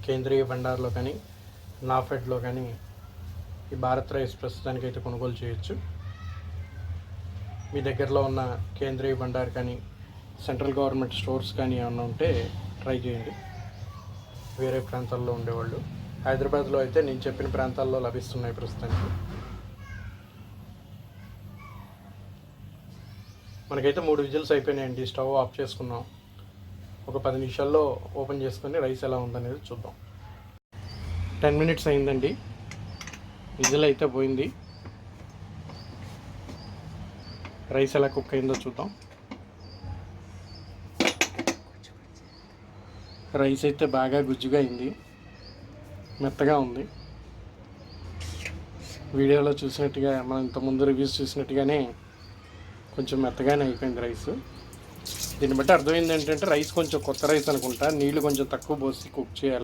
కేంద్రీయ భండార్లో కానీ నాఫెడ్లో కానీ ఈ భారత్ రైస్ ప్రస్తుతానికైతే కొనుగోలు చేయొచ్చు. మీ దగ్గరలో ఉన్న కేంద్రీయ భండార్ కానీ సెంట్రల్ గవర్నమెంట్ స్టోర్స్ కానీ ఏమన్నా ఉంటే ట్రై చేయండి. వేరే ప్రాంతాల్లో ఉండేవాళ్ళు హైదరాబాద్లో అయితే నేను చెప్పిన ప్రాంతాల్లో లభిస్తున్నాయి ప్రస్తుతానికి. మనకైతే 3 విజిల్స్ అయిపోయినాయండి. స్టవ్ ఆఫ్ చేసుకున్నాం. ఒక 10 నిమిషాల్లో ఓపెన్ చేసుకొని రైస్ ఎలా ఉందనేది చూద్దాం. 10 మినిట్స్ అయిందండి. విజిల్ అయితే పోయింది. రైస్ ఎలా కుక్ అయిందో చూద్దాం. రైస్ అయితే బాగా గుజ్జుగా అయింది, మెత్తగా ఉంది. వీడియోలో చూసినట్టుగా మనం ఇంతకుముందు రివ్యూస్ చూసినట్టుగానే కొంచెం మెత్తగానే అయిపోయింది రైస్. దీన్ని బట్టి అర్థమైంది ఏంటంటే రైస్ కొంచెం కొత్త రైస్ అనుకుంటా, నీళ్ళు కొంచెం తక్కువ పోసి కుక్ చేయాలి.